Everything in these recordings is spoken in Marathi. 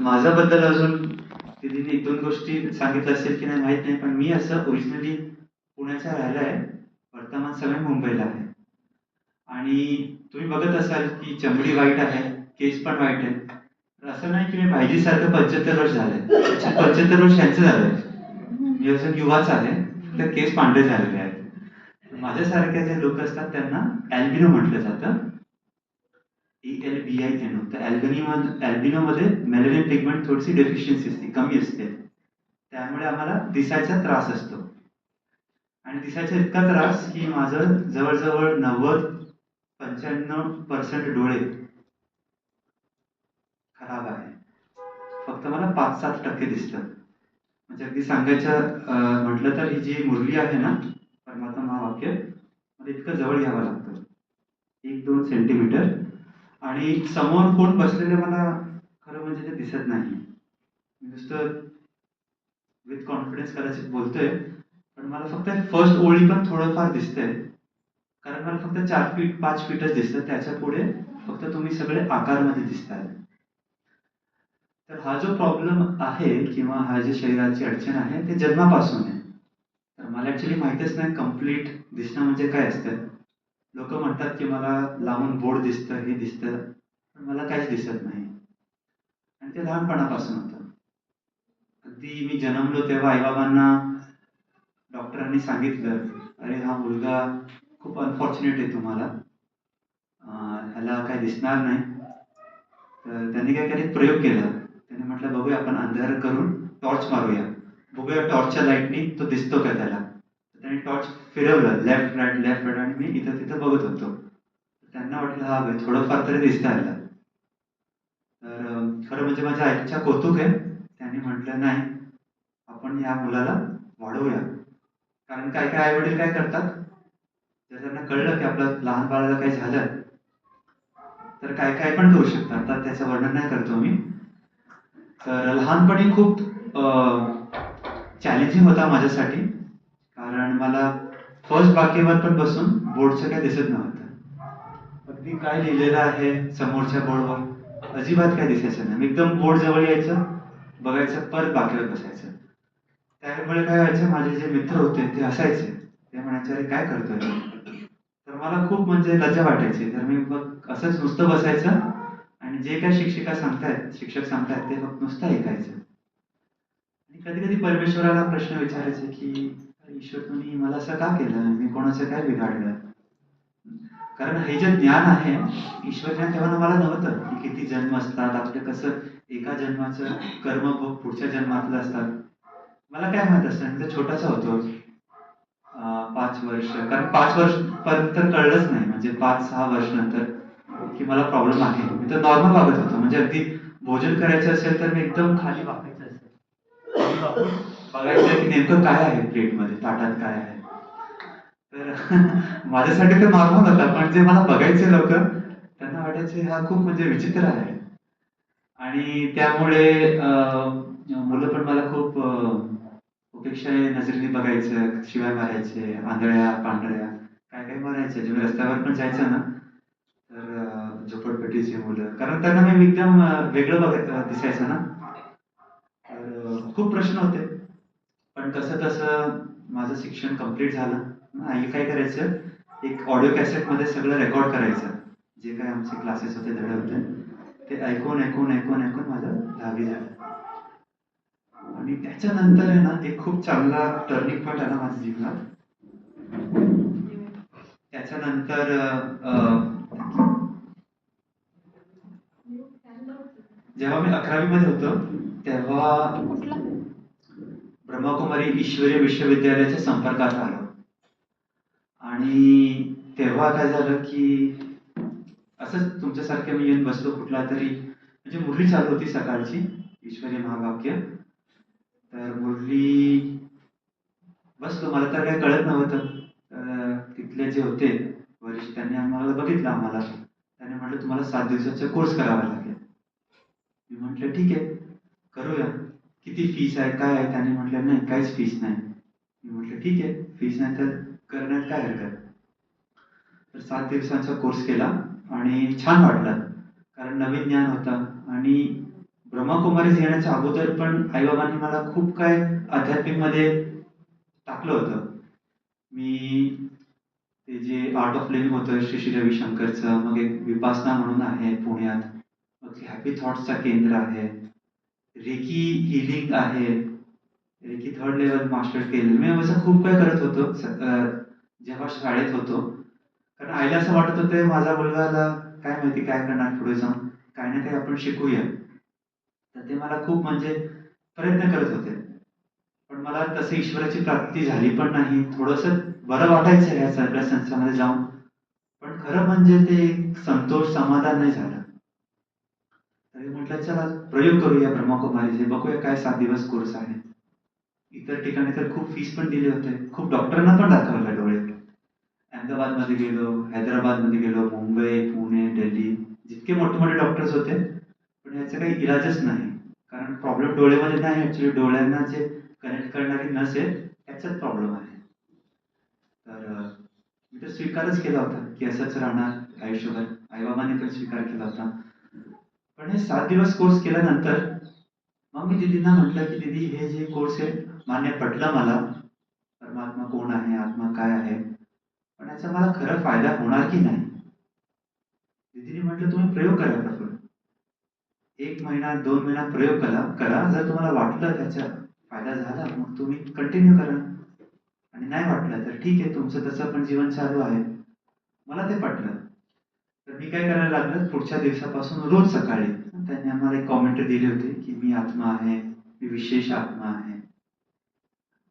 माझ्याबद्दल अजून दीदीने 1-2 गोष्टी सांगितल्या असेल की नाही माहित नाही, पण मी असं ओरिजिनली पुण्याचा राहिला आहे. वर्तमान समय मुंबईला आहे. आणि तुम्ही बघत असाल की चमडी व्हाईट आहे, केस पण व्हाईट आहे. तर असं नाही की मी भाईजीसारखं 75 वर्ष झालंय. 75 वर्ष यांचं झालंय. मी अजून युवाच आहे, तर केस पांढरे झालेले आहेत. माझ्यासारखे जे लोक असतात त्यांना अल्बिनो म्हटलं जातं. ALBINO. तर अल्बिनोमध्ये मेलॅनिन पिगमेंट थोडीशी डेफिशियन्सी असते, कमी असते. त्यामुळे आम्हाला दिसायचा त्रास असतो. आणि दिसायचा इतका त्रास की माझं जवळजवळ 90-95% डोळे खराब आहे. फक्त मला 5-7% दिसतं. म्हणजे अगदी सांगायचं म्हटलं तर ही जी मुरली आहे ना, परमात्मा महावाक्य, मला इतकं जवळ घ्यावं लागतं. 1-2 सेंटीमीटर. आणि समोर कोण बसलेलं मला खरं म्हणजे ते दिसत नाही. मी नुसतं विथ कॉन्फिडन्स कदाचित बोलतोय, पण मला फक्त फर्स्ट ओळी पण थोडंफार दिसतंय. कारण मला फक्त 4 फीट 5 फीटच दिसतं. त्याच्या पुढे फक्त तुम्ही सगळे आकारमध्ये दिसताय. तर हा जो प्रॉब्लेम आहे किंवा हा जे शरीराची अडचण आहे ते जन्मापासून आहे. तर मला ऍक्च्युली माहितच नाही कम्प्लीट दिसणं म्हणजे काय असतं. लोक म्हणतात की मला लांबून बोर्ड दिसतं, हे दिसतं, पण मला काहीच दिसत नाही. आणि ते लहानपणापासून होतं. अगदी मी जन्मलो तेव्हा आईबाबांना डॉक्टरांनी सांगितलं, अरे हा मुलगा खूप अनफॉर्च्युनेट आहे तुम्हाला, ह्याला काही दिसणार नाही. तर त्यांनी काय केले, प्रयोग केला. त्याने म्हटलं बघूया आपण अंधार करून टॉर्च मारूया, बघूया टॉर्चच्या लाईटनी तो दिसतो का त्याला. त्याने टॉर्च फिरवलं लेफ्ट राईट लेफ्ट राईट आणि मी इथं तिथं बघत होतो. त्यांना वाटलं हा भाई थोडंफार तरी दिसतं याला. तर खरं म्हणजे माझ्या आईच्या कौतुक आहे. त्यांनी म्हटलं नाही, आपण या मुलाला वाढवूया. कारण काय काय आई वडील काय करतात, जर त्यांना कळलं की आपल्या लहान बाळाला काही झालं तर काय काय पण करू शकतात. तर त्याचं वर्णन नाही करतो मी. तर लहानपणी खूप चॅलेंजिंग होता माझ्यासाठी. कारण मला फर्स्ट बाकीवर पण बसून बोर्डचं काय दिसत नव्हतं. अगदी काय लिहिलेलं आहे समोरच्या बोर्डवर अजिबात काय दिसायचं नाही. एकदम बोर्ड जवळ यायचं, बघायचं, परत बाकीवर बसायचं. त्यामुळे काय व्हायचं, माझे जे मित्र होते ते हसायचे. ते म्हणायचे अरे काय करतोय. तर मला खूप म्हणजे लज्जा वाटायची. तर मी मग असंच नुसतं बसायचं आणि जे काय शिक्षक सांगतायत ते फक्त नुसतं ऐकायचं. आणि कधी कधी परमेश्वराला प्रश्न विचारायचे की ईश्वर तुम्ही मला असं का केलं, मी कोणाचं काय बिघाडलं. कारण हे जे ज्ञान आहे, ईश्वर ज्ञान तेव्हा मला नव्हतं की किती जन्म असतात, आपलं कसं एका जन्माचं कर्मभोग पुढच्या जन्मातलं असतात. मला काय माहित असतं, मी तर छोटासा होतो. 5 वर्ष, कारण 5 वर्ष पर्यंत तर कळलंच नाही. म्हणजे 5-6 वर्ष नंतर की मला प्रॉब्लेम आहे. मी तर नॉर्मल वागत होतो. म्हणजे अगदी भोजन करायचं असेल तर मी एकदम खाली वाकायचं असेल, बघायचं की नेमकं काय आहे प्लेटमध्ये, ताटात काय आहे. तर माझ्यासाठी तर नॉर्मल होता, पण जे मला बघायचे लोक त्यांना वाटायचे हा खूप म्हणजे विचित्र आहे. आणि त्यामुळे मुलं पण मला खूप उपेक्षा नजरेने बघायचं, शिवाय मारायचे, आंधळ्या पांढऱ्या काय काय मारायचे. जेव्हा रस्त्यावर पण जायचं ना, तर झोपडपट्टीची मुलं, कारण त्यांना मी एकदम वेगळं दिसायचं ना. तर खूप प्रश्न होते. पण कसं तसं माझं शिक्षण कंप्लीट झालं. आई काय करायचं, एक ऑडिओ कॅसेट मध्ये सगळं रेकॉर्ड करायचं, जे काय आमचे क्लासेस होते धडे होते ते ऐकून ऐकून ऐकून ऐकून माझं 10वी झालं. आणि त्याच्यानंतर आहे ना एक खूप चांगला टर्निंग पॉईंट आला माझ्या जीवनात. त्याच्यानंतर जेव्हा मी 11वी मध्ये होतो तेव्हा ब्रह्मकुमारी ईश्वरीय विश्वविद्यालयाच्या संपर्कात आलो. आणि तेव्हा काय झालं की असंच तुमच्यासारख्या मी येऊन बसलो कुठला तरी, म्हणजे मुरली चालू होती सकाळची, ईश्वरी महावाक्य. तर मुरली बसलो, मला तर काही कळत नव्हतं. तिथले जे होते वरिष्ठ त्यांनी आम्हाला बघितलं, त्याने म्हटलं तुम्हाला 7 दिवसाचा कोर्स करावा लागेल. मी म्हटलं ठीक आहे करूया. किती फीस आहे काय आहे, त्याने म्हटलं नाही काहीच फीस नाही. मी म्हटलं ठीक आहे, फीस नाही तर करण्यात काय हरकत. तर 7 दिवसांचा कोर्स केला आणि छान वाटलं, कारण नवीन ज्ञान होतं. आणि ब्रह्मकुमारीज येण्याच्या अगोदर पण आईबाबांनी मला खूप काय आध्यात्मिक मध्ये टाकलं होतं. मी ते जे आर्ट ऑफ लिव्हिंग होतं श्री श्री रविशंकरचं, मग एक विपासना म्हणून आहे पुण्यात, मग हॅपी थॉट्सचं केंद्र आहे, रेकी हिलिंग आहे, रेकी थर्ड लेवल मास्टर केलं मी, असं खूप काय करत होतो जेव्हा शाळेत होतो. कारण आईला असं वाटत होतं माझा मुलगाला काय माहिती काय करणार पुढे जाऊन, काही ना काही आपण शिकूया. तर ते मला खूप म्हणजे प्रयत्न करत होते. पण मला तसं ईश्वराची प्राप्ती झाली पण नाही. थोडंसं बरं वाटायचं या सगळ्या संस्थामध्ये जाऊन, पण खरं म्हणजे ते एक संतोष समाधान नाही झालं. तरी म्हटलं चला प्रयोग करूया ब्रह्मकुमारीचे, बघूया काय 7 दिवस कोर्स आहे. इतर ठिकाणी तर खूप फीस पण दिले होते, खूप डॉक्टरांना पण दाखवलं डोळे. अहमदाबादमध्ये गेलो, हैदराबादमध्ये गेलो, मुंबई, पुणे, दिल्ली, जितके मोठे मोठे डॉक्टर्स होते, पण याचा काही इलाजच नाही. कारण प्रॉब्लेम डोळ्यामध्ये नाही, ऍक्च्युली डोळ्यांना जे कनेक्ट करणारी नस आहे त्याचाच प्रॉब्लेम आहे. तर मी तर स्वीकारच केला होता की असंच राहणार आयुष्यभर. आईबाबांनी पण स्वीकार केला होता. पण हे 7 दिवस कोर्स केल्यानंतर मग मी दीदींना म्हटलं की दीदी हे जे कोर्स आहे मान्य पटलं मला, परमात्मा कोण आहे, आत्मा काय आहे, पण याचा मला खरं फायदा होणार की नाही. दीदीने म्हटलं तुम्ही प्रयोग करा प्रफुल्ल, 1 महिना 2 महिना प्रयोग करा, जर तुम्हाला वाटलं त्याचा फायदा झाला मग तुम्ही कंटिन्यू करा, आणि नाही वाटलं तर ठीक आहे, तुमचं तसं पण जीवन चालू आहे. मला ते पटलं. तर मी काय करायला लागलं, पुढच्या दिवसापासून रोज सकाळी त्यांनी आम्हाला एक कॉमेंट्री दिली होती की मी आत्मा आहे, मी विशेष आत्मा आहे.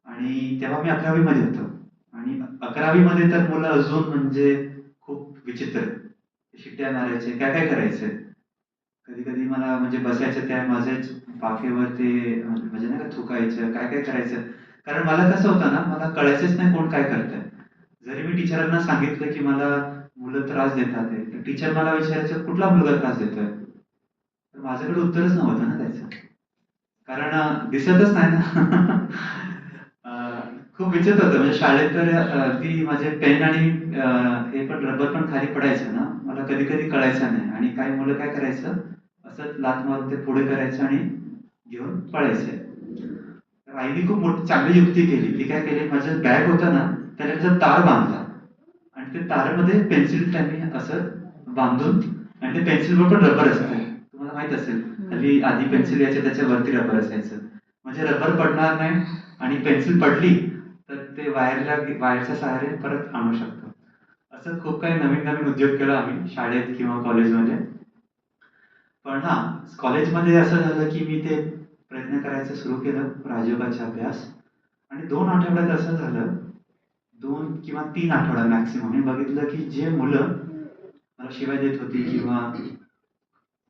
आणि तेव्हा मी 11वी मध्ये होतो, आणि 11वी मध्ये तर मुलं अजून म्हणजे खूप विचित्र, शिट्ट्या मारायचे, काय काय करायचे. कधी कधी मला म्हणजे बसायचं त्या माझ्याच बाकेवर, ते म्हणजे नाही का थुकायचं, काय काय करायचं. कारण मला कसं होतं ना, मला कळायचंच नाही कोण काय करतंय. जरी मी टीचरांना सांगितलं की मला मुलं त्रास देतात आहे, तर टीचर मला विचारायचं कुठला मुलगा त्रास देतोय, तर माझ्याकडे उत्तरच नव्हतं ना त्याचं, कारण दिसतच नाही ना. खूप विचित्र होतं. म्हणजे शाळेत तर ती माझे पेन आणि हे पण रबर पण खाली पडायचं ना, मला कधी कधी कळायचं नाही. आणि काही मुलं काय करायचं, असं लात मारून ते पुढे करायचं आणि घेऊन पळायचे. तर आईने खूप मोठी चांगली युक्ती केली. ती काय केली, माझं बॅग होतं ना त्याला त्याचा तार बांधला, आणि ते तारामध्ये पेन्सिल त्यांनी असं बांधून, आणि ते पेन्सिलवर पण रबर असतं, तुम्हाला माहित असेल. हल्ली आधी पेन्सिल यायचे त्याच्यावरती रबर असायचं, म्हणजे रबर पडणार नाही, आणि पेन्सिल पडली तर ते वायरच्या सहाय्याने परत आणू शकतो. असं खूप काही नवीन नवीन उद्योग केला आम्ही शाळेत किंवा कॉलेजमध्ये. पण हा, कॉलेजमध्ये असं झालं की मी ते प्रयत्न करायचं सुरू केलं, राजयोगाचा अभ्यास. आणि 2 आठवड्यात असं झालं, 2 किंवा 3 आठवडा मॅक्सिमम, मी बघितलं की जे मुलं मला शिवाय देत होती किंवा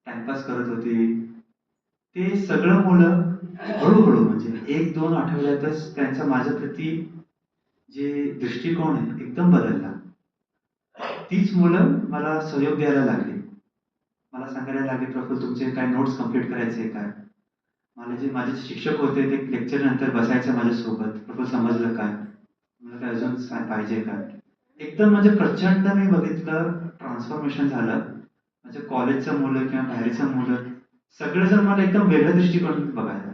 टाइमपास करत होती, ते सगळं मुलं हळूहळू म्हणजे 1-2 आठवड्यातच त्यांचा माझ्याप्रती जे दृष्टिकोन आहे एकदम बदलला. तीच मुलं मला सहयोग द्यायला लागली, मला सांगायला लागले प्रफुल्ल तुमचे काय नोट्स कम्प्लीट करायचे काय. मला जे माझे शिक्षक होते ते लेक्चर नंतर बसायचे माझ्यासोबत, प्रफुल्ल समजलं काय, तुम्हाला काय अजून काय पाहिजे का. एकदम म्हणजे प्रचंड मी बघितलं ट्रान्सफॉर्मेशन झालं. म्हणजे कॉलेजचं मुलं किंवा बाहेरचं मुलं सगळेजण मला एकदम वेगळ्या दृष्टिकोनातून बघायला.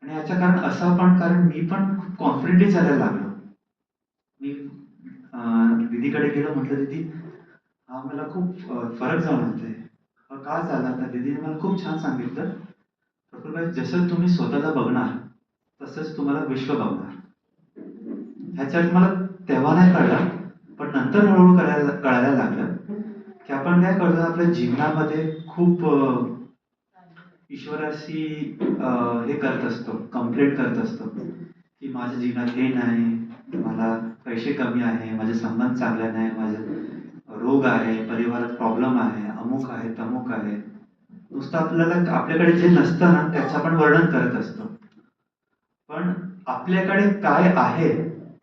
आणि याचं कारण असं पण, कारण मी पण खूप कॉन्फिडेंटली चालायला लागलो. मी दीदीकडे गेलो, म्हटलं दीदी हा मला खूप फरक जाणवतोय. का झाला, तर दीदीने मला खूप छान सांगितलं, प्रफुल्लभाई जसं तुम्ही स्वतःला बघणार तसंच तुम्हाला विश्व बघणार. ह्याच्यात मला तेव्हा नाही कळलं, पण नंतर हळूहळू कळायला लागलं की आपण काय करतो आपल्या जीवनामध्ये खूप ईश्वराशी हे करत असतो, कंप्लेंट करत असतो की माझ्या जीवनात हे नाही, मला पैसे कमी आहे, माझे संबंध चांगले नाही, माझे रोग आहे, परिवारात प्रॉब्लेम आहे, अमुक आहे, तमुक आहे. नुसतं आपल्याला आपल्याकडे जे नसतं ना त्याचं आपण वर्णन करत असतो, पण आपल्याकडे काय आहे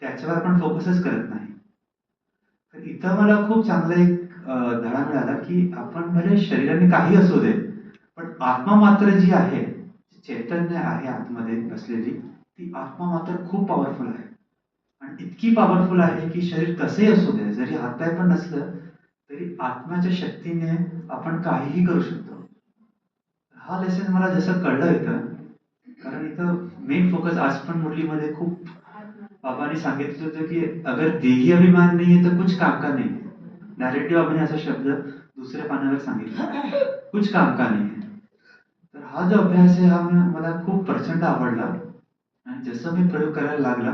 त्याच्यावर आपण फोकसच करत नाही. तर इथं मला खूप चांगला एक धडा मिळाला की आपण भले शरीराने काही असू दे, पण आत्मा मात्र जी आहे, चैतन्य आहे आतमध्ये बसलेली, ती आत्मा मात्र खूप पॉवरफुल आहे. आणि इतकी पॉवरफुल आहे की शरीर कसेही असू दे, जरी हातपाय पण नसलं तरी आत्म्याच्या शक्तीने आपण काहीही करू शकतो. हा लेसन मला जसं कळलं इथं, कारण इथं मेन फोकस आज पण मुरलीमध्ये खूप बाबांनी सांगितलं होतं की अगर देही अभिमान नाही आहे तर कुछ काम का नाही. नॅरेटिव्ह आपण असा शब्द दुसऱ्या पानावर सांगितलं, कुछ काम का नाही. तर हा जो अभ्यास आहे हा मला खूप प्रचंड आवडला. आणि जसं मी प्रयोग करायला लागला,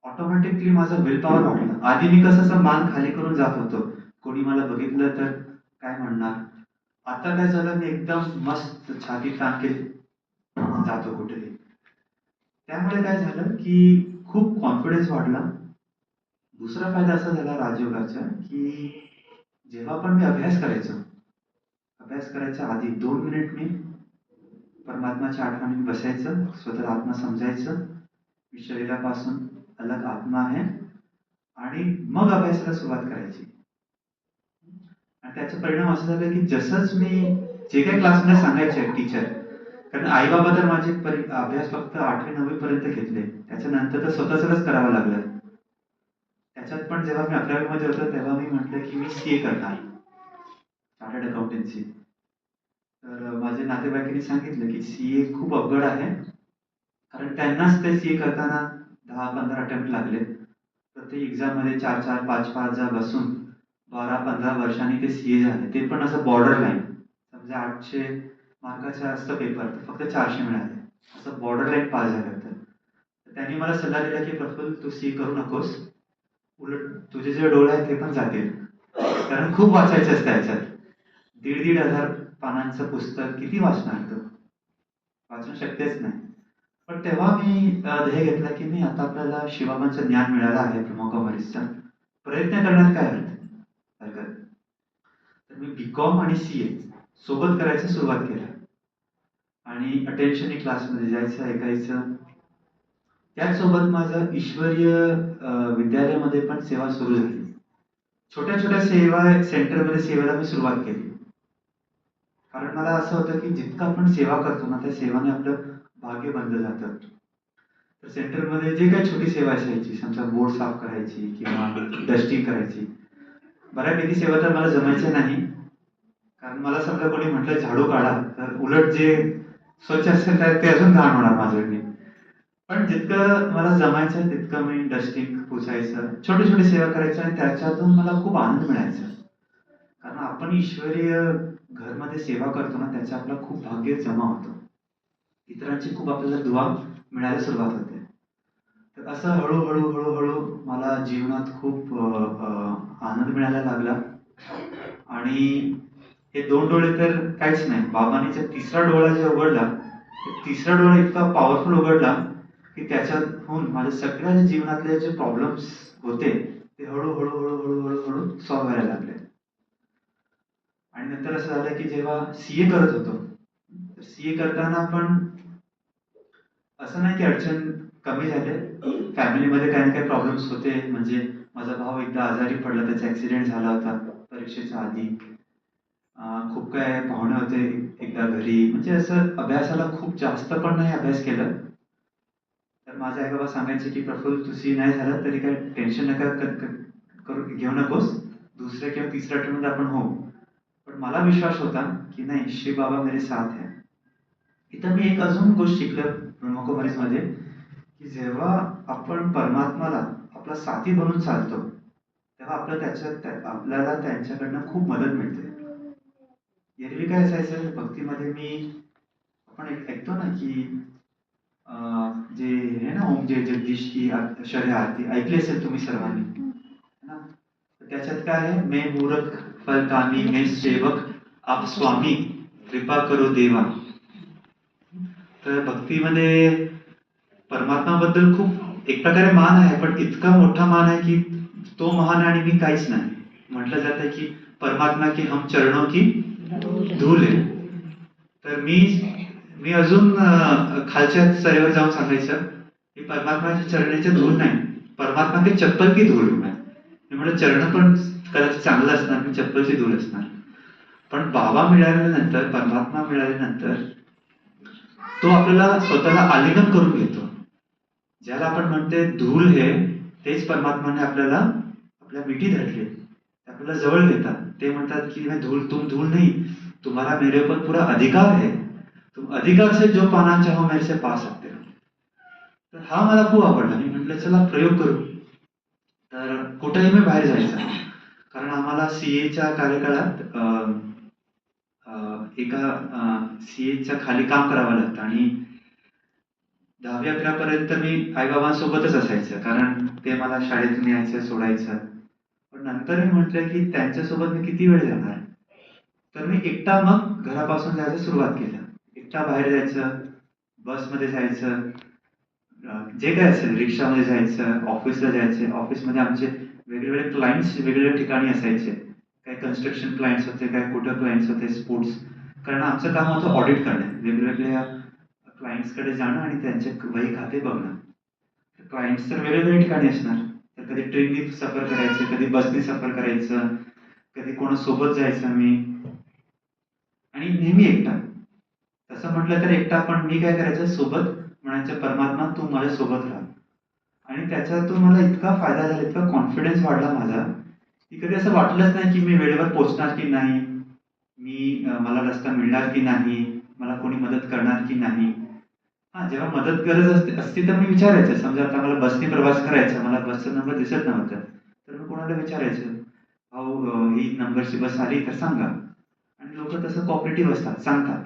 ऑटोमॅटिकली माझा विल पॉवर वाढला. आधी मी कसं असं मान खाली करून जात होतो, कोणी मला बघितलं तर काय म्हणणार. आता काय झालं, मी एकदम मस्त छाती ताण केली जातो कुठेही. त्यामुळे काय झालं की खूप कॉन्फिडन्स वाढला. दुसरा फायदा असा झाला राजयोगाचा की जेव्हा पण मी अभ्यास करायच्या आधी 2 मिनिट मी परमात्माच्या आठवणीत बसायचं, स्वतःला आत्मा समजायचं, मी शरीरापासून अलग आत्मा आहे, आणि मग अभ्यासाला सुरुवात करायची. आणि त्याचा परिणाम असा झाला की जसंच मी जे काही क्लासमध्ये सांगायचे टीचर, कारण आई बाबा तर माझे अभ्यास फक्त 8वी-9वी पर्यंत घेतले, त्याच्यानंतर तर स्वतःच करावं लागलं. त्याच्यात पण जेव्हा मी 11वी मध्ये होतो तेव्हा मी म्हटलं की मी सीए करणार, चार्टर्ड अकाउंटन्सी. तर माझे नातेवाईकांनी सांगितलं की सीए खूप अवघड आहे, कारण त्यांनाच ते सीए करताना 10-15 अटेम्प्ट लागले. प्रत्येक एक्झाम मध्ये 4-4, 5-5 जा बसून 12-15 वर्षांनी ते सीए झाले, ते पण असं बॉर्डर लाईन. समजा 800 मार्काचा असतं पेपर, तर फक्त 400 मिळाले, असं बॉर्डर लाईन पास झालं होतं. तर त्यांनी मला सल्ला दिला की प्रफुल्ल, तू सीए करू नकोस, उलट तुझे जे डोळे आहेत ते पण जातील, कारण खूप वाचायचं असतं याच्यात. 1,500 पानांचं पुस्तक किती वाचणार तो, वाचणं शक्यच नाही. पण तेव्हा मी ध्येय घेतला की नाही, आता आपल्याला शिवबाबांचं ज्ञान मिळालं आहे, ब्रह्मकुमारीचा, प्रयत्न करण्यात काय हरकत. तर मी बीकॉम आणि सीए सोबत करायचं सुरुवात केलं, आणि अटेन्शन क्लासमध्ये जायचं, ऐकायचं. त्याचसोबत माझं ईश्वरीय विद्यालयामध्ये पण सेवा सुरू झाली. छोट्या छोट्या सेवा सेंटरमध्ये सेवेला मी सुरुवात केली, कारण मला असं होतं की जितकं आपण सेवा करतो ना, त्या सेवाने आपलं भाग्य बनलं जातं. तर सेंटरमध्ये जे काही छोटी सेवा असायची, समजा बोर्ड साफ करायची किंवा डस्टिंग करायची, बऱ्यापैकी सेवा तर मला जमायच्या नाही, कारण मला समजा कोणी म्हटलं झाडू काढा, तर उलट जे स्वच्छ असेल ते अजून घाण होणार माझ्याकडे. पण जितकं मला जमायचं तितकं मी डस्टिंग, पुसायचं, छोटी छोटी सेवा करायचं, आणि त्याच्यातून मला खूप आनंद मिळायचा. कारण आपण ईश्वरीय घरमध्ये सेवा करतो ना, त्याचा आपला खूप भाग्य जमा होतो, इतरांची खूप आपल्याला दुवा मिळायला सुरुवात होते. तर असं हळूहळू हळूहळू मला जीवनात खूप आनंद मिळायला लागला. आणि हे 2 डोळे तर काहीच नाही, बाबांनी जर तिसरा डोळा जे उघडला, तिसरा डोळा इतका पॉवरफुल उघडला की त्याच्यातून माझ्या सगळ्या जीवनातले जे प्रॉब्लेम्स होते ते हळूहळू हळूहळू हळूहळू सॉल्व्ह व्हायला लागले. आणि नंतर असं झालं की जेव्हा सीए करत होतो, तर सीए करताना पण असं नाही की अडचण कमी झाले, फॅमिलीमध्ये काही ना काही प्रॉब्लेम्स होते. म्हणजे माझा भाऊ एकदा आजारी पडला, त्याचा ऍक्सिडेंट झाला होता परीक्षेच्या आधी. खूप काय पाहुणे होते एकदा घरी, म्हणजे असं अभ्यासाला खूप जास्त पण नाही अभ्यास केलं. तर माझे आई बाबा सांगायचे की प्रफुल्ल, तुझी नाही झालं तरी काय टेन्शन नका करू घेऊ नकोस, दुसऱ्या किंवा तिसऱ्या अटेम्प्टमध्ये आपण होऊ. पण मला विश्वास होता की नाही, शिव बाबा मेरे साथ है. इथं मी एक अजून गोष्ट शिकलो ब्रह्मकुमारीजमध्ये, की जेव्हा आपण परमात्माला आपला साथी बनून चालतो, तेव्हा आपल्याला त्यांच्याकडनं खूप मदत मिळते. एरवी काय असायचं भक्तीमध्ये, आपण ऐकतो ना की जे हे ना, ओम जय जगदीश की शर्य आरती ऐकली असेल तुम्ही सर्वांनी, है ना. तर त्याच्यात काय आहे, मैं मूरख फल कामी, मैं सेवक आप स्वामी, कृपा करो देवा. तर भक्तीमध्ये परमात्माबद्दल खूप एक प्रकारे मान आहे, पण इतका मोठा मान आहे की तो महान आणि मी काहीच नाही. म्हटलं जातं की परमात्मा की हम चरणों की धूल आहे. तर मी अजून खालच्या स्तरावर जाऊन सांगायचं की परमात्माच्या चरणाच्या धूल नाही, परमात्मा की चप्पल की धूल नाही. मी म्हटलं चरण पण कदाचित चांगलं असणार, मी चप्पलची धूल असणार. पण बाबा मिळाल्यानंतर, परमात्मा मिळाल्यानंतर तो आपल्याला स्वतःला आलिंगन करून घेतो. ज्याला आपण म्हणते धूल हे, तेच परमात्माने आपल्याला आपल्या मिठी धरली, आपल्याला जवळ घेतात. ते म्हणतात की धूल, तुम धूल नाही, तुम्हाला मेरे ऊपर पूरा अधिकार है. तुम अधिकार से जो पाना चाहो मेरे से पा सकते हो. तर हा मला खूप आवडला. मी म्हटलं चला प्रयोग करू. तर कुठेही मी बाहेर जायचं. कारण आम्हाला सीएच्या कार्यकाळात एका सीएच्या खाली काम करावं लागतं आणि 10वी-11वी पर्यंत मी आई-बाबांसोबतच असायचं. कारण ते मला शाळेतून यायचं, सोडायचं. पण नंतर मी म्हटलं की त्यांच्यासोबत मी किती वेळ जाणार? तर मी एकटा मग घरापासून जायला सुरुवात केलं. एकटा बाहेर जायचं, बसमध्ये जायचं, जे काय असेल रिक्षामध्ये जायचं, ऑफिसला जायचं. ऑफिसमध्ये आमचे वेगवेगळे क्लायंट्स वेगवेगळ्या ठिकाणी असायचे. काही कन्स्ट्रक्शन क्लायंट्स होते, काही कुठं क्लायंट्स होते, स्पोर्ट्स. कारण आमचं काम होतं ऑडिट करणं. वेगवेगळ्या क्लायंट्सकडे जाणं आणि त्यांचे वही खाते बघणं. क्लायंट्स तर वेगवेगळ्या ठिकाणी असणार. तर कधी ट्रेननी सफर करायचं, कधी बसनी सफर करायचं, कधी कोणासोबत जायचं मी आणि नेहमी एकटा. तसं म्हटलं तर एकटा, पण मी काय करायचं सोबत म्हणायचं परमात्मा तू माझ्या सोबत राहा. आणि त्याच्यातून मला इतका फायदा झाला, इतका कॉन्फिडन्स वाढला माझा, की कधी असं वाटलंच नाही की मी वेळेवर पोहोचणार की नाही, मला रस्ता मिळणार की नाही, मला कोणी मदत करणार की नाही. हां, जेव्हा मदत गरज असती तर मी विचारायचं. समजा आता मला बसने प्रवास करायचा, मला बसचा नंबर दिसत नव्हता. तर मी कोणाला विचारायचं, "भाऊ ही नंबरची बस आली तर सांगा." आणि लोकं तसं कोऑपरेटिव्ह असतात, सांगतात.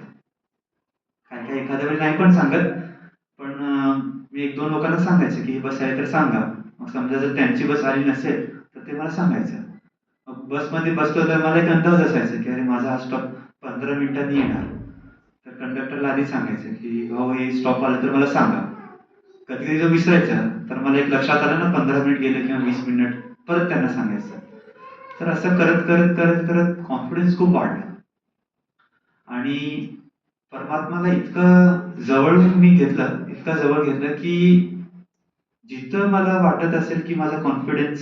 काही-काही एखाद्या वेळी नाही पण सांगत. पण मी 1-2 लोकांना सांगायचं, की ही बस आहे तर सांगा. मग समजा जर त्यांची बस आली नसेल, तर ते मला सांगायचं. मग बसमध्ये बसलो तर मला एक अंदाज असायचा, की अरे माझा हा स्टॉप 15 मिनिटांनी येणार. तर कंडक्टरला आधी सांगायचं, की "भाऊ हे स्टॉप आलं तर मला सांगा." कधी-कधी तो विसरायचा. तर मला एक लक्षात आलं ना 15 मिनिट गेले किंवा 20 मिनिट, परत त्यांना सांगायचं. तर असं करत कॉन्फिडन्स खूप वाढला. आणि परमात्माला इतकं जवळून मी घेतलं, इतकं जवळ घेतलं, की जिथं मला वाटत असेल, की माझा कॉन्फिडन्स